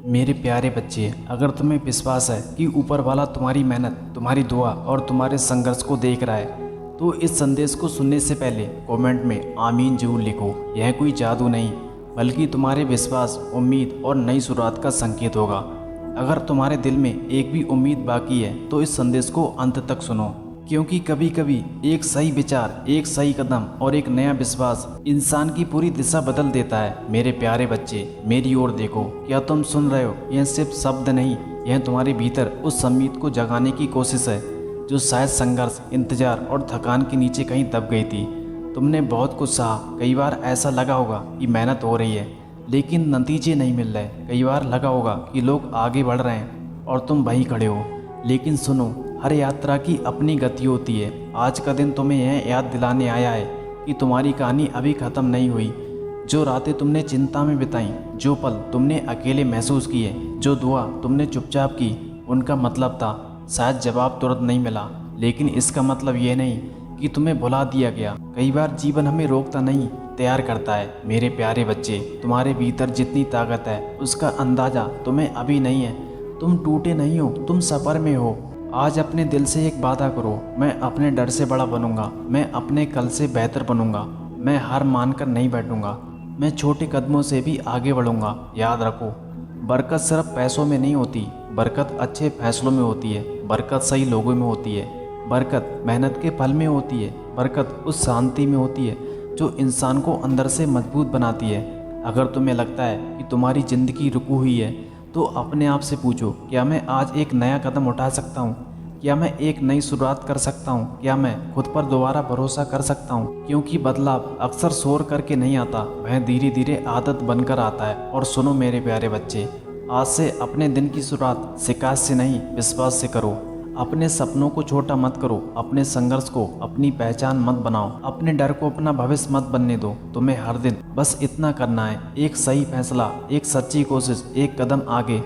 मेरे प्यारे बच्चे, अगर तुम्हें विश्वास है कि ऊपर वाला तुम्हारी मेहनत, तुम्हारी दुआ और तुम्हारे संघर्ष को देख रहा है, तो इस संदेश को सुनने से पहले कमेंट में आमीन जरूर लिखो। यह कोई जादू नहीं, बल्कि तुम्हारे विश्वास, उम्मीद और नई शुरुआत का संकेत होगा। अगर तुम्हारे दिल में एक भी उम्मीद बाकी है तो इस संदेश को अंत तक सुनो, क्योंकि कभी कभी एक सही विचार, एक सही कदम और एक नया विश्वास इंसान की पूरी दिशा बदल देता है। मेरे प्यारे बच्चे, मेरी ओर देखो। क्या तुम सुन रहे हो? यह सिर्फ शब्द नहीं, यह तुम्हारे भीतर उस उम्मीद को जगाने की कोशिश है जो शायद संघर्ष, इंतजार और थकान के नीचे कहीं दब गई थी। तुमने बहुत कुछ सहा। कई बार ऐसा लगा होगा कि मेहनत हो रही है लेकिन नतीजे नहीं मिल रहे। कई बार लगा होगा कि लोग आगे बढ़ रहे हैं और तुम वहीं खड़े हो। लेकिन सुनो, हर यात्रा की अपनी गति होती है। आज का दिन तुम्हें यह याद दिलाने आया है कि तुम्हारी कहानी अभी ख़त्म नहीं हुई। जो रातें तुमने चिंता में बिताई, जो पल तुमने अकेले महसूस किए, जो दुआ तुमने चुपचाप की, उनका मतलब था शायद जवाब तुरंत नहीं मिला, लेकिन इसका मतलब ये नहीं कि तुम्हें भुला दिया गया। कई बार जीवन हमें रोकता नहीं, तैयार करता है। मेरे प्यारे बच्चे, तुम्हारे भीतर जितनी ताकत है उसका अंदाज़ा तुम्हें अभी नहीं है। तुम टूटे नहीं हो, तुम सफ़र में हो। आज अपने दिल से एक वादा करो, मैं अपने डर से बड़ा बनूंगा, मैं अपने कल से बेहतर बनूंगा, मैं हार मानकर नहीं बैठूंगा, मैं छोटे कदमों से भी आगे बढ़ूंगा। याद रखो, बरकत सिर्फ पैसों में नहीं होती, बरकत अच्छे फैसलों में होती है, बरकत सही लोगों में होती है, बरकत मेहनत के फल में होती है, बरकत उस शांति में होती है जो इंसान को अंदर से मजबूत बनाती है। अगर तुम्हें लगता है कि तुम्हारी ज़िंदगी रुकी हुई है तो अपने आप से पूछो, क्या मैं आज एक नया कदम उठा सकता हूँ? क्या मैं एक नई शुरुआत कर सकता हूँ? क्या मैं खुद पर दोबारा भरोसा कर सकता हूँ? क्योंकि बदलाव अक्सर शोर करके नहीं आता, वह धीरे धीरे आदत बनकर आता है। और सुनो मेरे प्यारे बच्चे, आज से अपने दिन की शुरुआत शिकायत से नहीं, विश्वास से करो। अपने सपनों को छोटा मत करो, अपने संघर्ष को अपनी पहचान मत बनाओ, अपने डर को अपना भविष्य मत बनने दो। तुम्हें हर दिन बस इतना करना है, एक सही फैसला, एक सच्ची कोशिश, एक कदम आगे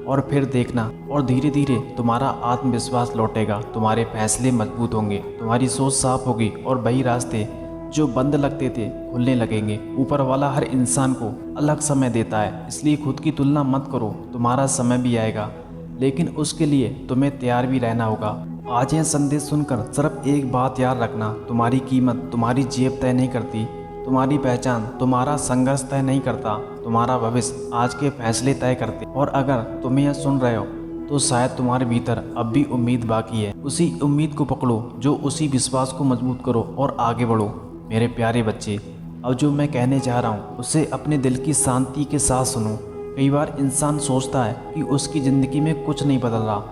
और फिर देखना। और धीरे धीरे तुम्हारा आत्मविश्वास लौटेगा, तुम्हारे फैसले मजबूत होंगे, तुम्हारी सोच साफ होगी और वही रास्ते जो बंद लगते थे खुलने लगेंगे। ऊपर वाला हर इंसान को अलग समय देता है, इसलिए खुद की तुलना मत करो। तुम्हारा समय भी आएगा, लेकिन उसके लिए तुम्हें तैयार भी रहना होगा। आज यह संदेश सुनकर सिर्फ एक बात याद रखना, तुम्हारी कीमत तुम्हारी जेब तय नहीं करती, तुम्हारी पहचान तुम्हारा संघर्ष तय नहीं करता, तुम्हारा भविष्य आज के फैसले तय करते। और अगर तुम यह सुन रहे हो तो शायद तुम्हारे भीतर अब भी उम्मीद बाकी है। उसी उम्मीद को पकड़ो, जो उसी विश्वास को मजबूत करो और आगे बढ़ो। मेरे प्यारे बच्चे, अब जो मैं कहने जा रहा हूँ उसे अपने दिल की शांति के साथ सुनो। कई बार इंसान सोचता है कि उसकी ज़िंदगी में कुछ नहीं बदल रहा,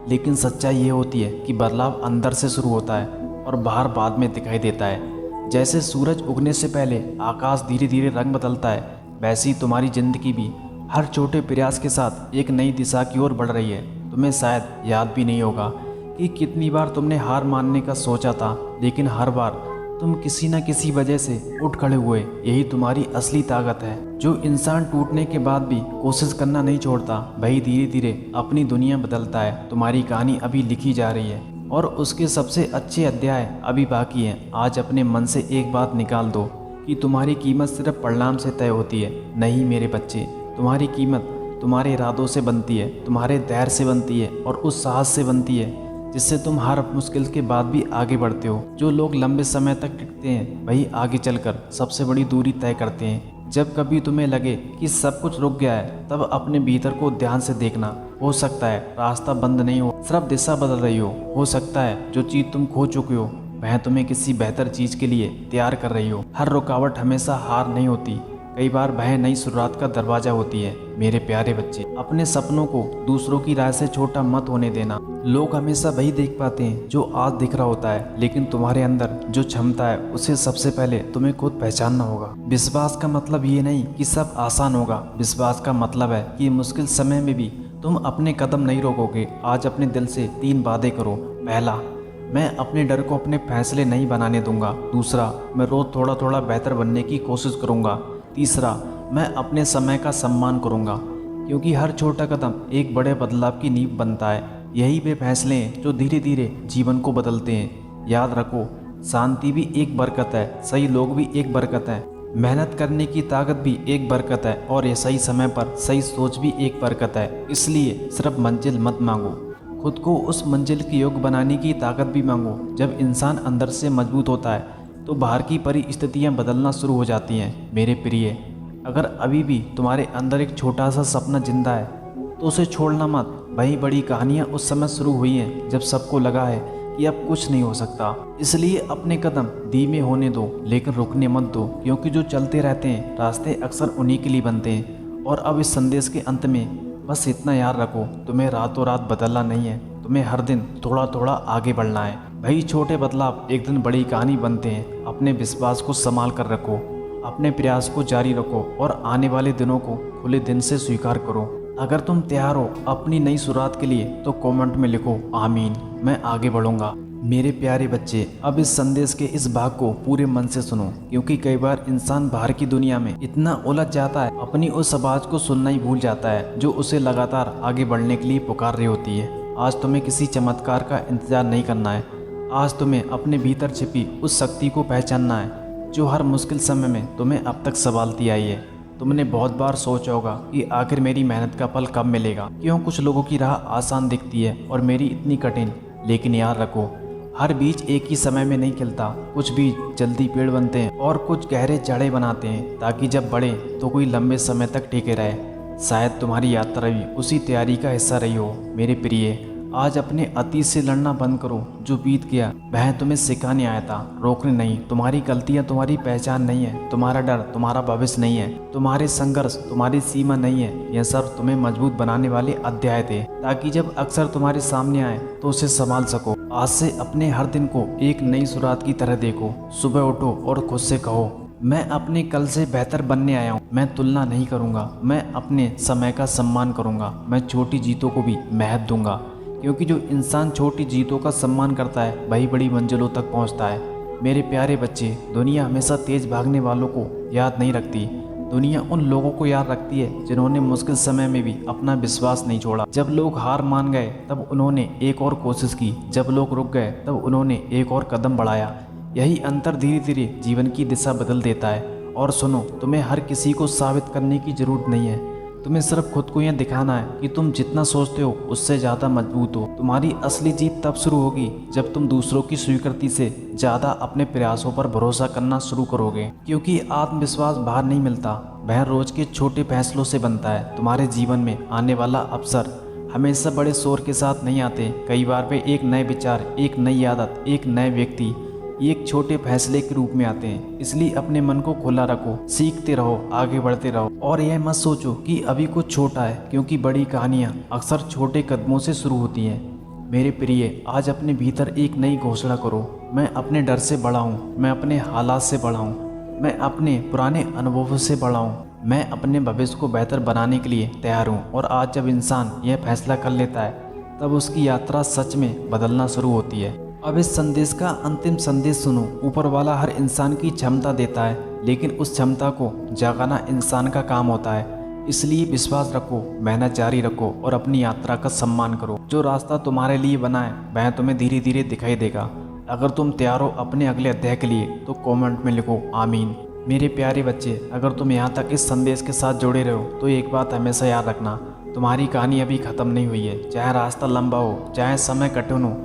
लेकिन सच्चाई ये होती है कि बदलाव अंदर से शुरू होता है और बाहर बाद में दिखाई देता है। जैसे सूरज उगने से पहले आकाश धीरे धीरे रंग बदलता है, वैसी तुम्हारी ज़िंदगी भी हर छोटे प्रयास के साथ एक नई दिशा की ओर बढ़ रही है। तुम्हें शायद याद भी नहीं होगा कि कितनी बार तुमने हार मानने का सोचा था, लेकिन हर बार तुम किसी न किसी वजह से उठ खड़े हुए। यही तुम्हारी असली ताकत है। जो इंसान टूटने के बाद भी कोशिश करना नहीं छोड़ता, वही धीरे धीरे अपनी दुनिया बदलता है। तुम्हारी कहानी अभी लिखी जा रही है और उसके सबसे अच्छे अध्याय अभी बाकी हैं। आज अपने मन से एक बात निकाल दो कि तुम्हारी कीमत सिर्फ परिणाम से तय होती है। नहीं मेरे बच्चे, तुम्हारी कीमत तुम्हारे इरादों से बनती है, तुम्हारे धैर्य से बनती है और उस साहस से बनती है जिससे तुम हर मुश्किल के बाद भी आगे बढ़ते हो। जो लोग लंबे समय तक टिकते हैं वही आगे चलकर सबसे बड़ी दूरी तय करते हैं। जब कभी तुम्हें लगे कि सब कुछ रुक गया है, तब अपने भीतर को ध्यान से देखना। हो सकता है रास्ता बंद नहीं हो, सिर्फ दिशा बदल रही हो सकता है जो चीज़ तुम खो चुके हो वह तुम्हें किसी बेहतर चीज़ के लिए तैयार कर रही हो। हर रुकावट हमेशा हार नहीं होती, कई बार वह नई शुरुआत का दरवाजा होती है। मेरे प्यारे बच्चे, अपने सपनों को दूसरों की राय से छोटा मत होने देना। लोग हमेशा वही देख पाते हैं जो आज दिख रहा होता है, लेकिन तुम्हारे अंदर जो क्षमता है उसे सबसे पहले तुम्हें खुद पहचानना होगा। विश्वास का मतलब ये नहीं कि सब आसान होगा, विश्वास का मतलब है कि मुश्किल समय में भी तुम अपने कदम नहीं रोकोगे। आज अपने दिल से 3 वादे करो। पहला, मैं अपने डर को अपने फैसले नहीं बनाने दूंगा। दूसरा, मैं रोज थोड़ा थोड़ा बेहतर बनने की कोशिश करूंगा। तीसरा, मैं अपने समय का सम्मान करूंगा, क्योंकि हर छोटा कदम एक बड़े बदलाव की नींव बनता है। यही वे फैसले हैं जो धीरे धीरे जीवन को बदलते हैं। याद रखो, शांति भी एक बरकत है, सही लोग भी एक बरकत है। मेहनत करने की ताकत भी एक बरकत है और ये सही समय पर सही सोच भी एक बरकत है। इसलिए सिर्फ मंजिल मत मांगो, खुद को उस मंजिल के योग्य बनाने की ताकत भी मांगो। जब इंसान अंदर से मजबूत होता है तो बाहर की परिस्थितियाँ बदलना शुरू हो जाती हैं। मेरे प्रिय, अगर अभी भी तुम्हारे अंदर एक छोटा सा सपना जिंदा है तो उसे छोड़ना मत। वही बड़ी कहानियाँ उस समय शुरू हुई हैं जब सबको लगा है कि अब कुछ नहीं हो सकता। इसलिए अपने कदम धीमे होने दो, लेकिन रुकने मत दो, क्योंकि जो चलते रहते हैं रास्ते अक्सर उन्हीं के लिए बनते हैं। और अब इस संदेश के अंत में बस इतना याद रखो, तुम्हें रातों रात बदलना नहीं है, तुम्हें हर दिन थोड़ा थोड़ा आगे बढ़ना है। भाई छोटे बदलाव एक दिन बड़ी कहानी बनते हैं। अपने विश्वास को संभाल कर रखो, अपने प्रयास को जारी रखो और आने वाले दिनों को खुले दिन से स्वीकार करो। अगर तुम तैयार हो अपनी नई शुरुआत के लिए तो कमेंट में लिखो आमीन, मैं आगे बढ़ूंगा। मेरे प्यारे बच्चे, अब इस संदेश के इस भाग को पूरे मन से सुनो, क्योंकि कई बार इंसान बाहर की दुनिया में इतना उलझ जाता है, अपनी उस आवाज़ को सुनना ही भूल जाता है जो उसे लगातार आगे बढ़ने के लिए पुकार रही होती है। आज तुम्हें किसी चमत्कार का इंतजार नहीं करना है। आज तुम्हें अपने भीतर छिपी उस शक्ति को पहचानना है जो हर मुश्किल समय में तुम्हें अब तक संभालती आई है। तुमने बहुत बार सोचा होगा कि आखिर मेरी मेहनत का फल कब मिलेगा, क्यों कुछ लोगों की राह आसान दिखती है और मेरी इतनी कठिन। लेकिन याद रखो, हर बीज एक ही समय में नहीं खिलता। कुछ बीज जल्दी पेड़ बनते हैं और कुछ गहरे जड़ें बनाते हैं, ताकि जब बढ़े तो कोई लंबे समय तक टिके रहे। शायद तुम्हारी यात्रा भी उसी तैयारी का हिस्सा रही हो। मेरे प्रिय, आज अपने अतीत से लड़ना बंद करो। जो बीत गया वह तुम्हें सिखाने आया था, रोकने नहीं। तुम्हारी गलतियां तुम्हारी पहचान नहीं है, तुम्हारा डर तुम्हारा भविष्य नहीं है, तुम्हारे संघर्ष तुम्हारी सीमा नहीं है। यह सब तुम्हें मजबूत बनाने वाले अध्याय थे, ताकि जब अक्सर तुम्हारे सामने आए तो उसे संभाल सको। आज से अपने हर दिन को एक नई शुरुआत की तरह देखो। सुबह उठो और खुद से कहो, मैं अपने कल से बेहतर बनने आया हूँ। मैं तुलना नहीं करूँगा, मैं अपने समय का सम्मान करूँगा। मैं छोटी जीतों को भी महत्व दूंगा, क्योंकि जो इंसान छोटी जीतों का सम्मान करता है वही बड़ी मंजिलों तक पहुंचता है। मेरे प्यारे बच्चे, दुनिया हमेशा तेज भागने वालों को याद नहीं रखती। दुनिया उन लोगों को याद रखती है जिन्होंने मुश्किल समय में भी अपना विश्वास नहीं छोड़ा। जब लोग हार मान गए तब उन्होंने एक और कोशिश की, जब लोग रुक गए तब उन्होंने एक और कदम बढ़ाया। यही अंतर धीरे धीरे जीवन की दिशा बदल देता है। और सुनो, तुम्हें हर किसी को साबित करने की जरूरत नहीं है। तुम्हें सिर्फ खुद को यह दिखाना है कि तुम जितना सोचते हो उससे ज़्यादा मजबूत हो। तुम्हारी असली जीत तब शुरू होगी जब तुम दूसरों की स्वीकृति से ज़्यादा अपने प्रयासों पर भरोसा करना शुरू करोगे, क्योंकि आत्मविश्वास बाहर नहीं मिलता, वह रोज के छोटे फैसलों से बनता है। तुम्हारे जीवन में आने वाला अवसर हमेशा बड़े शोर के साथ नहीं आते। कई बार वे एक नए विचार, एक नई आदत, एक नए व्यक्ति, एक छोटे फैसले के रूप में आते हैं। इसलिए अपने मन को खुला रखो, सीखते रहो, आगे बढ़ते रहो और यह मत सोचो कि अभी कुछ छोटा है, क्योंकि बड़ी कहानियाँ अक्सर छोटे कदमों से शुरू होती हैं। मेरे प्रिय, आज अपने भीतर एक नई घोषणा करो, मैं अपने डर से बड़ा हूँ, मैं अपने हालात से बड़ा हूँ, मैं अपने पुराने अनुभवों से बड़ा हूँ, मैं अपने भविष्य को बेहतर बनाने के लिए तैयार हूँ। और आज जब इंसान यह फैसला कर लेता है तब उसकी यात्रा सच में बदलना शुरू होती है। अब इस संदेश का अंतिम संदेश सुनो। ऊपर वाला हर इंसान की क्षमता देता है, लेकिन उस क्षमता को जगाना इंसान का काम होता है। इसलिए विश्वास रखो, मेहनत जारी रखो और अपनी यात्रा का सम्मान करो। जो रास्ता तुम्हारे लिए बना है वह तुम्हें धीरे धीरे दिखाई देगा। अगर तुम तैयार हो अपने अगले अध्याय के लिए तो कमेंट में लिखो आमीन। मेरे प्यारे बच्चे, अगर तुम यहाँ तक इस संदेश के साथ जुड़े रहो तो एक बात हमेशा याद रखना, तुम्हारी कहानी अभी ख़त्म नहीं हुई है। चाहे रास्ता लंबा हो, चाहे समय कठिन हो,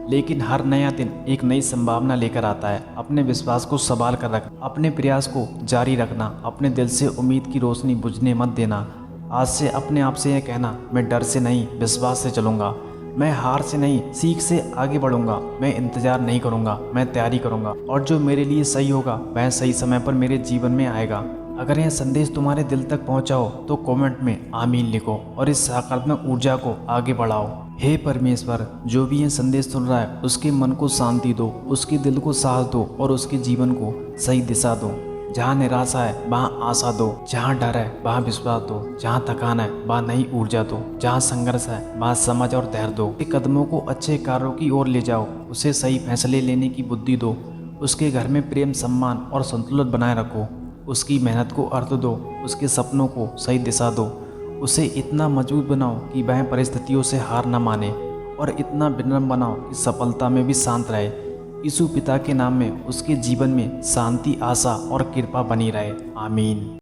लेकिन हर नया दिन एक नई संभावना लेकर आता है। अपने विश्वास को संभाल कर रखना, अपने प्रयास को जारी रखना, अपने दिल से उम्मीद की रोशनी बुझने मत देना। आज से अपने आप से यह कहना, मैं डर से नहीं विश्वास से चलूँगा, मैं हार से नहीं सीख से आगे बढ़ूंगा, मैं इंतजार नहीं करूँगा, मैं तैयारी करूँगा और जो मेरे लिए सही होगा वह सही समय पर मेरे जीवन में आएगा। अगर यह संदेश तुम्हारे दिल तक पहुँचा हो तो कमेंट में आमीन लिखो और इस सकारात्मक ऊर्जा को आगे बढ़ाओ। हे परमेश्वर, जो भी यह संदेश सुन रहा है उसके मन को शांति दो, उसके दिल को साहस दो और उसके जीवन को सही दिशा दो। जहाँ निराशा है वहाँ आशा दो, जहाँ डर है वहाँ विश्वास दो, जहाँ थकान है वहाँ नई ऊर्जा दो, जहाँ संघर्ष है वहाँ समझ और धैर्य दो। कदमों को अच्छे कार्यों की ओर ले जाओ, उसे सही फैसले लेने की बुद्धि दो, उसके घर में प्रेम, सम्मान और संतुलन बनाए रखो, उसकी मेहनत को अर्थ दो, उसके सपनों को सही दिशा दो, उसे इतना मजबूत बनाओ कि वह परिस्थितियों से हार न माने और इतना विनम्र बनाओ कि सफलता में भी शांत रहे। यीशु पिता के नाम में उसके जीवन में शांति, आशा और कृपा बनी रहे। आमीन।